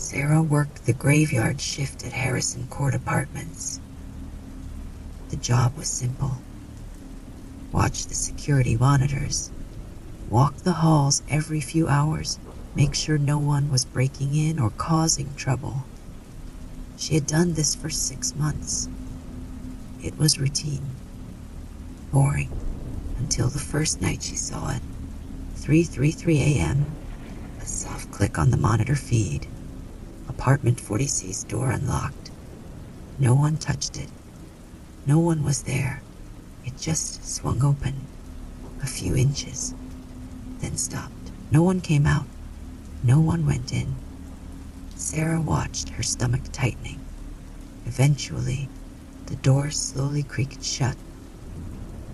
Sarah worked the graveyard shift at Harrison Court Apartments. The job was simple. Watch the security monitors. Walk the halls every few hours. Make sure no one was breaking in or causing trouble. She had done this for 6 months. It was routine. Boring. Until the first night she saw it. 3:33 a.m. A soft click on the monitor feed. Apartment 40C's door unlocked. No one touched it. No one was there. It just swung open. A few inches. Then stopped. No one came out. No one went in. Sarah watched, her stomach tightening. Eventually, the door slowly creaked shut,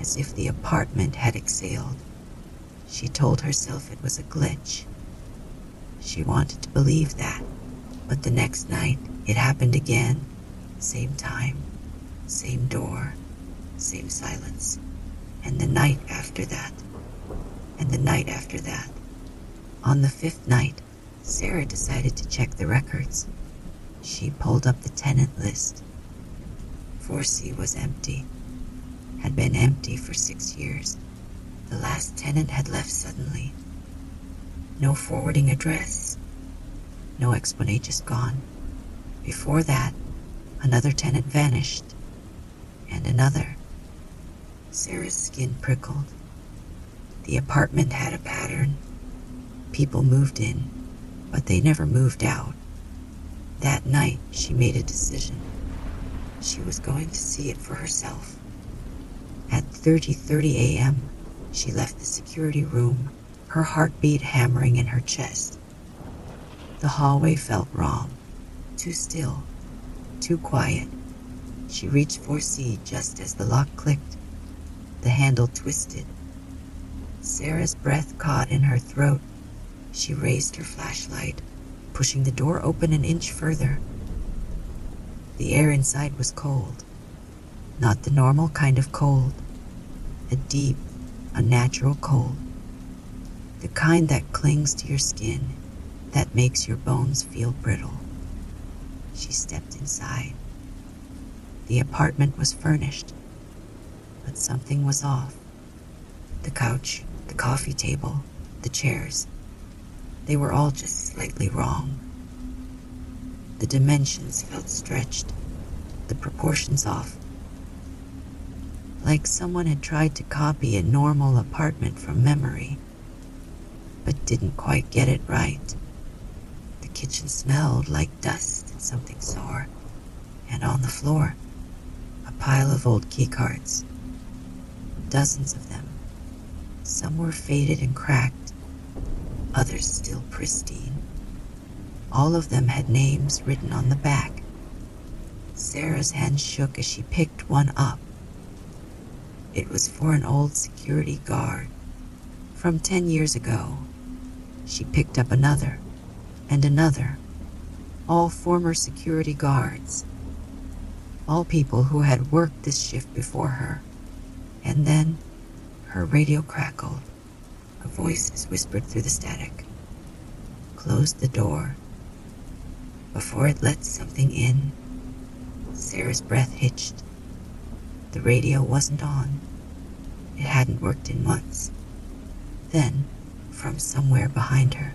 as if the apartment had exhaled. She told herself it was a glitch. She wanted to believe that, but the next night, it happened again. Same time, same door, same silence. And the night after that, and the night after that. On the 5th night, Sarah decided to check the records. She pulled up the tenant list. 4C was empty. Had been empty for 6 years. The last tenant had left suddenly. No forwarding address. No explanation, just gone. Before that, another tenant vanished. And another. Sarah's skin prickled. The apartment had a pattern. People moved in, but they never moved out. That night, she made a decision. She was going to see it for herself. At 3:30 a.m., she left the security room, her heartbeat hammering in her chest. The hallway felt wrong. Too still. Too quiet. She reached 4C just as the lock clicked. The handle twisted. Sarah's breath caught in her throat. She raised her flashlight, pushing the door open an inch further. The air inside was cold. Not the normal kind of cold. A deep, unnatural cold. The kind that clings to your skin, that makes your bones feel brittle. She stepped inside. The apartment was furnished, but something was off. The couch, the coffee table, the chairs. They were all just slightly wrong. The dimensions felt stretched, the proportions off. Like someone had tried to copy a normal apartment from memory, but didn't quite get it right. The kitchen smelled like dust and something sore, and on the floor, a pile of old keycards. Dozens of them. Some were faded and cracked, others still pristine. All of them had names written on the back. Sarah's hand shook as she picked one up. It was for an old security guard from 10 years ago. She picked up another and another, all former security guards, all people who had worked this shift before her. And then her radio crackled. Her voices whispered through the static. Close the door before it lets something in. Sarah's breath hitched. The radio wasn't on. It hadn't worked in months. Then, from somewhere behind her,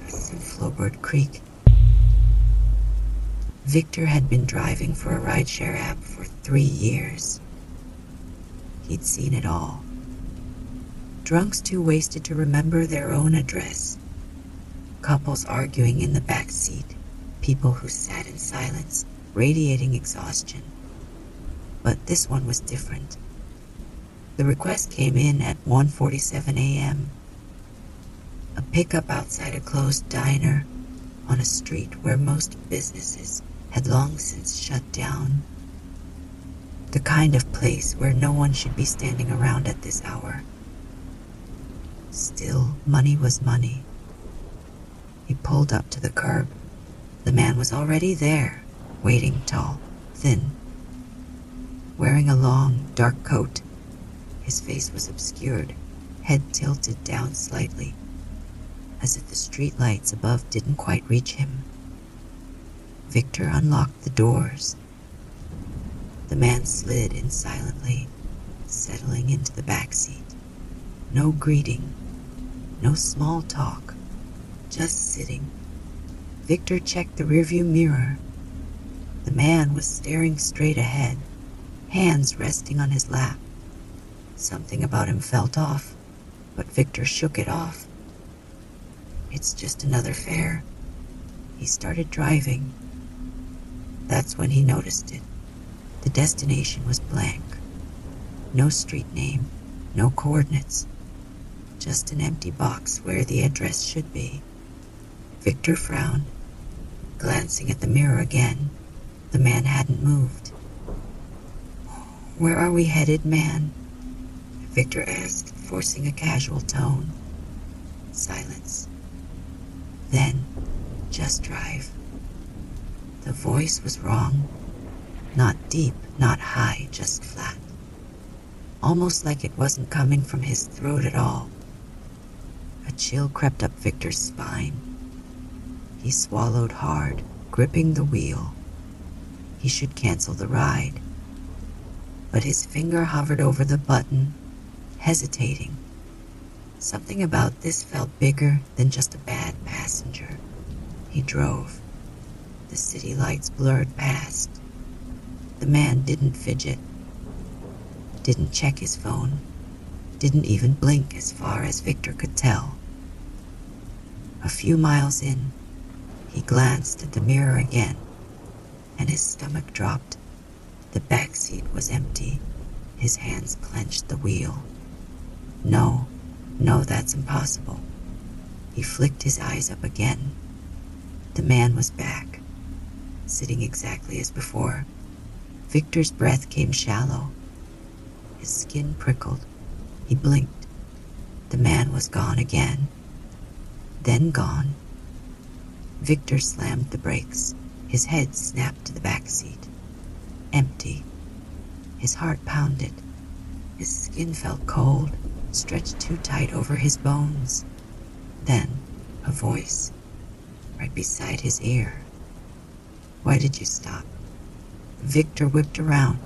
a floorboard creak. Victor had been driving for a rideshare app for 3 years. He'd seen it all. Drunks too wasted to remember their own address. Couples arguing in the back seat. People who sat in silence, radiating exhaustion. But this one was different. The request came in at 1:47 a.m. A pickup outside a closed diner on a street where most businesses had long since shut down. The kind of place where no one should be standing around at this hour. Still, money was money. He pulled up to the curb. The man was already there, waiting, tall, thin, wearing a long, dark coat. His face was obscured, head tilted down slightly, as if the street lights above didn't quite reach him. Victor unlocked the doors. The man slid in silently, settling into the back seat. No greeting, no small talk, just sitting. Victor checked the rearview mirror. The man was staring straight ahead, hands resting on his lap. Something about him felt off, but Victor shook it off. It's just another fare. He started driving. That's when he noticed it. The destination was blank. No street name, no coordinates. Just an empty box where the address should be. Victor frowned, glancing at the mirror again. The man hadn't moved. "Where are we headed, man?" Victor asked, forcing a casual tone. Silence. Then, "Just drive." The voice was wrong. Not deep, not high, just flat. Almost like it wasn't coming from his throat at all. A chill crept up Victor's spine. He swallowed hard, gripping the wheel. He should cancel the ride. But his finger hovered over the button, hesitating. Something about this felt bigger than just a bad passenger. He drove. The city lights blurred past. The man didn't fidget, didn't check his phone, didn't even blink as far as Victor could tell. A few miles in, he glanced at the mirror again, and his stomach dropped. The back seat was empty. His hands clenched the wheel. No, that's impossible. He flicked his eyes up again. The man was back, sitting exactly as before. Victor's breath came shallow. His skin prickled. He blinked. The man was gone again. Then gone. Victor slammed the brakes. His head snapped to the back seat. Empty. His heart pounded. His skin felt cold, stretched too tight over his bones. Then, a voice, right beside his ear. "Why did you stop?" Victor whipped around.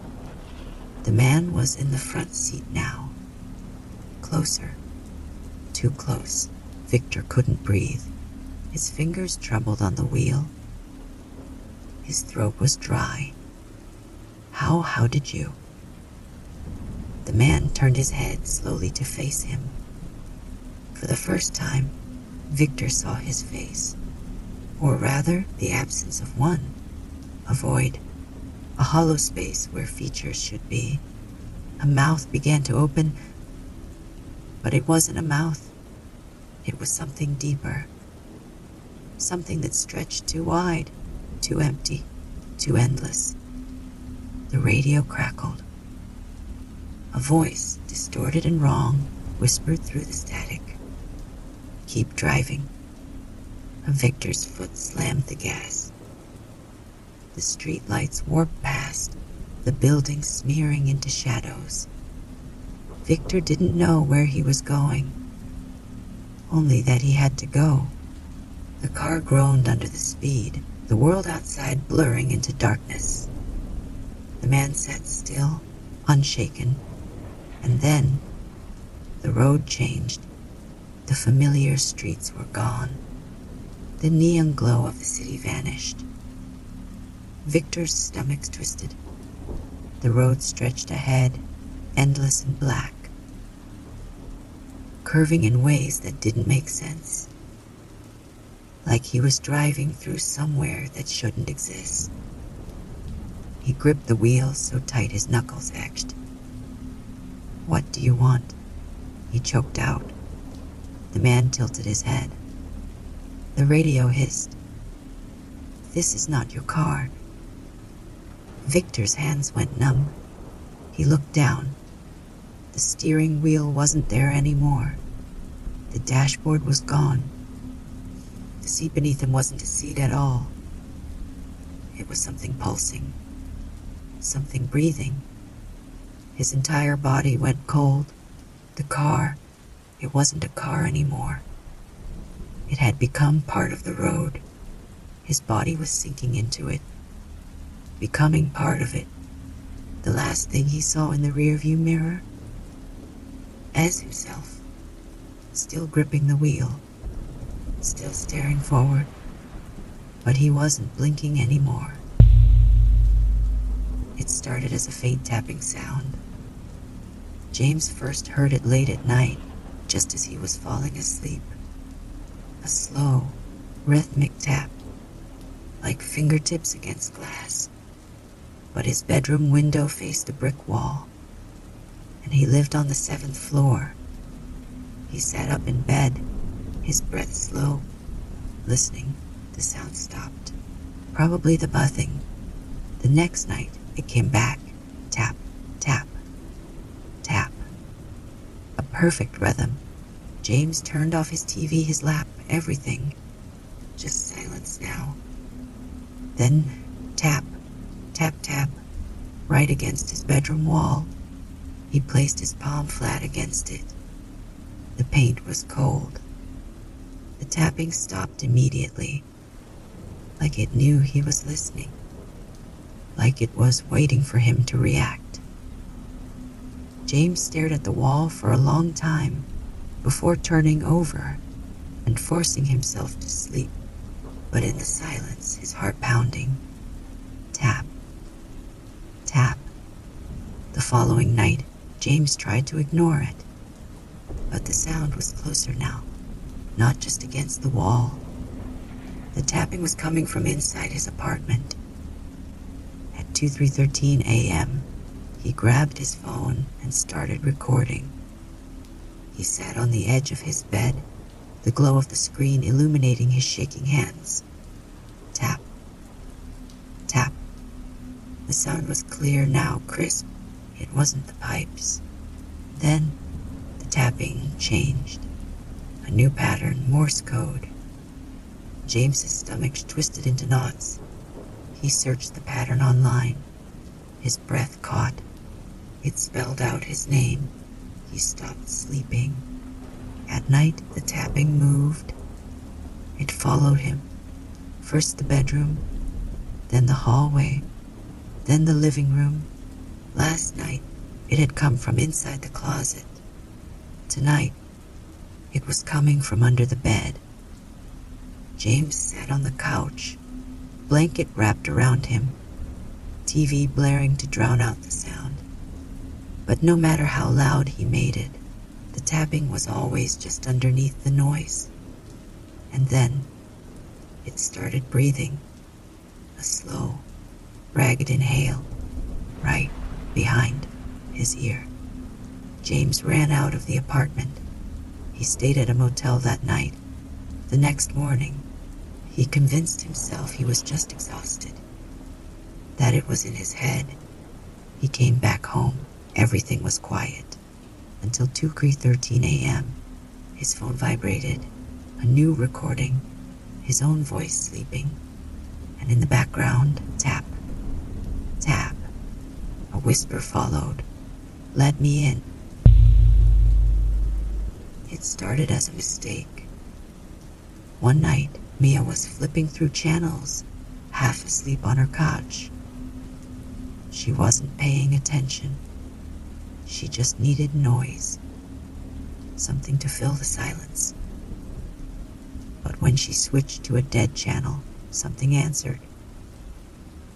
The man was in the front seat now. Closer. Too close. Victor couldn't breathe. His fingers trembled on the wheel. His throat was dry. How did you?" The man turned his head slowly to face him. For the first time, Victor saw his face. Or rather, the absence of one. A void. A hollow space where features should be. A mouth began to open, but it wasn't a mouth. It was something deeper. Something that stretched too wide, too empty, too endless. The radio crackled. A voice, distorted and wrong, whispered through the static. "Keep driving." Victor's foot slammed the gas. The street lights warped past, the buildings smearing into shadows. Victor didn't know where he was going, only that he had to go. The car groaned under the speed, the world outside blurring into darkness. The man sat still, unshaken, and then the road changed. The familiar streets were gone. The neon glow of the city vanished. Victor's stomach twisted. The road stretched ahead, endless and black, curving in ways that didn't make sense. Like he was driving through somewhere that shouldn't exist. He gripped the wheel so tight his knuckles etched. "What do you want?" he choked out. The man tilted his head. The radio hissed. "This is not your car." Victor's hands went numb. He looked down. The steering wheel wasn't there anymore. The dashboard was gone. The seat beneath him wasn't a seat at all. It was something pulsing, something breathing. His entire body went cold. The car, it wasn't a car anymore. It had become part of the road. His body was sinking into it, becoming part of it. The last thing he saw in the rearview mirror, as himself, still gripping the wheel, still staring forward, but he wasn't blinking anymore. It started as a faint tapping sound. James first heard it late at night, just as he was falling asleep. A slow, rhythmic tap, like fingertips against glass. But his bedroom window faced a brick wall, and he lived on the 7th floor. He sat up in bed, his breath slow, listening. The sound stopped. Probably the buzzing. The next night, it came back. Tap, tap, tap. A perfect rhythm. James turned off his TV, his lap, everything. Just silence now. Then, tap, tap, tap, right against his bedroom wall. He placed his palm flat against it. The paint was cold. The tapping stopped immediately, like it knew he was listening, like it was waiting for him to react. James stared at the wall for a long time before turning over and forcing himself to sleep. But in the silence, his heart pounding. Tap, tap. The following night, James tried to ignore it, but the sound was closer now, not just against the wall. The tapping was coming from inside his apartment. At 3:13 a.m., he grabbed his phone and started recording. He sat on the edge of his bed, the glow of the screen illuminating his shaking hands. Tap, tap. The sound was clear now, crisp. It wasn't the pipes. Then, the tapping changed. A new pattern, Morse code. James's stomach twisted into knots. He searched the pattern online. His breath caught. It spelled out his name. He stopped sleeping. At night, the tapping moved. It followed him. First the bedroom, then the hallway, then the living room. Last night, it had come from inside the closet. Tonight, it was coming from under the bed. James sat on the couch, blanket wrapped around him, TV blaring to drown out the sound. But no matter how loud he made it, the tapping was always just underneath the noise. And then, it started breathing. A slow, ragged inhale, right behind his ear. James ran out of the apartment. He stayed at a motel that night. The next morning, he convinced himself he was just exhausted, that it was in his head. He came back home. Everything was quiet. Until 2:13 a.m., his phone vibrated. A new recording, his own voice sleeping. And in the background, tap, tap. A whisper followed. Let me in. It started as a mistake. One night, Mia was flipping through channels, half asleep on her couch. She wasn't paying attention. She just needed noise, something to fill the silence. But when she switched to a dead channel, something answered.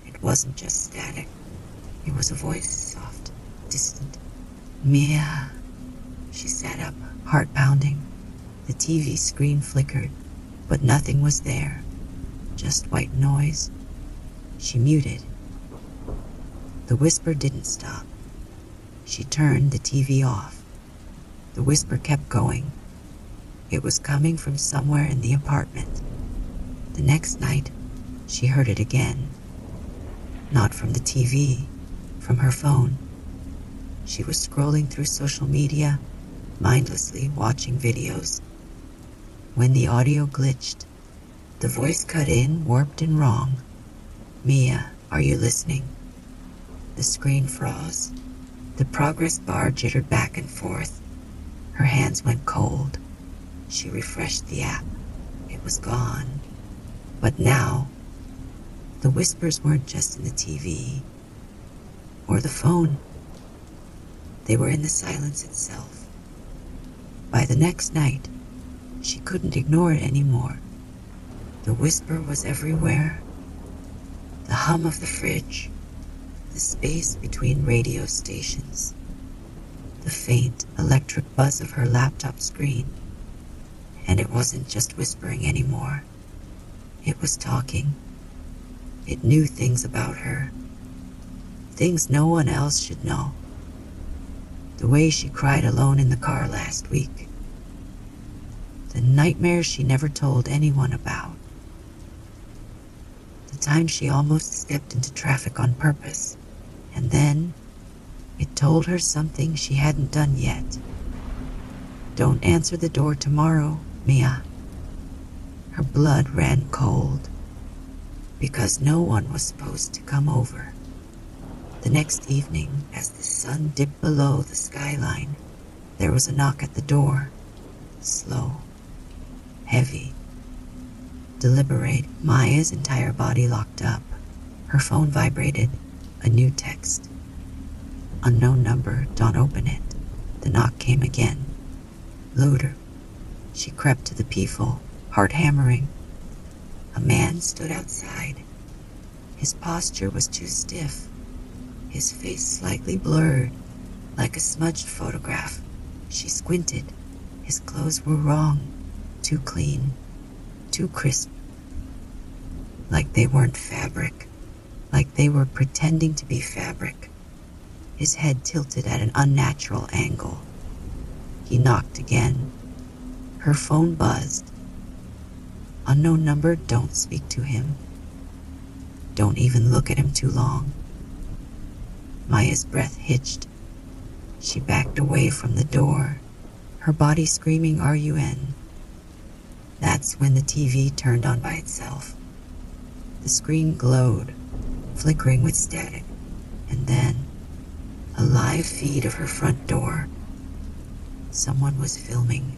It wasn't just static. It was a voice, soft, distant. Mia. She sat up, heart pounding. The TV screen flickered, but nothing was there. Just white noise. She muted. The whisper didn't stop. She turned the TV off. The whisper kept going. It was coming from somewhere in the apartment. The next night, she heard it again. Not from the TV, from her phone. She was scrolling through social media, mindlessly watching videos. When the audio glitched, the voice cut in, warped and wrong. Mia, are you listening? The screen froze. The progress bar jittered back and forth. Her hands went cold. She refreshed the app. It was gone. But now, The whispers weren't just in the TV or the phone. They were in the silence itself. By the next night, she couldn't ignore it anymore. The whisper was everywhere. The hum of the fridge, the space between radio stations, the faint electric buzz of her laptop screen. And it wasn't just whispering anymore. It was talking. It knew things about her, things no one else should know. The way she cried alone in the car last week. The nightmares she never told anyone about. The time she almost stepped into traffic on purpose. And then, it told her something she hadn't done yet. Don't answer the door tomorrow, Mia. Her blood ran cold. Because no one was supposed to come over. The next evening, as the sun dipped below the skyline, there was a knock at the door. Slow, heavy, deliberate. Maya's entire body locked up. Her phone vibrated. A new text. Unknown number, don't open it. The knock came again. Louder. She crept to the peephole, heart hammering. A man stood outside. His posture was too stiff. His face slightly blurred, like a smudged photograph. She squinted. His clothes were wrong. Too clean. Too crisp. Like they weren't fabric. Like they were pretending to be fabric. His head tilted at an unnatural angle. He knocked again. Her phone buzzed. Unknown number, don't speak to him. Don't even look at him too long. Maya's breath hitched. She backed away from the door, her body screaming RUN. That's when the TV turned on by itself. The screen glowed, flickering with static, and then a live feed of her front door. Someone was filming.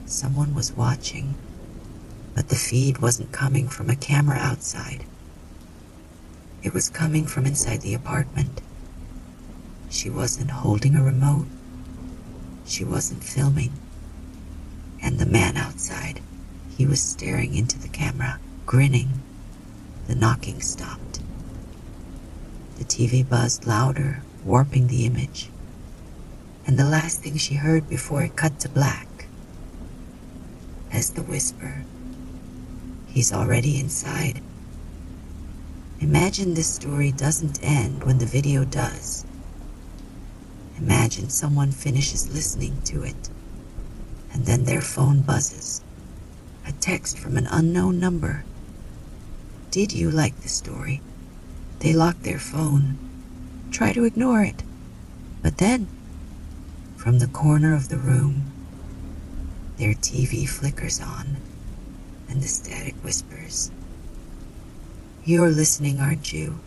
Someone was watching. But the feed wasn't coming from a camera outside. It was coming from inside the apartment. She wasn't holding a remote. She wasn't filming. And the man outside, he was staring into the camera, grinning. The knocking stopped. The TV buzzed louder, warping the image. And the last thing she heard before it cut to black, as the whisper, he's already inside. Imagine this story doesn't end when the video does. Imagine someone finishes listening to it, and then their phone buzzes. A text from an unknown number. Did you like the story? They lock their phone. Try to ignore it. But then, from the corner of the room, their TV flickers on, and the static whispers. You're listening, aren't you?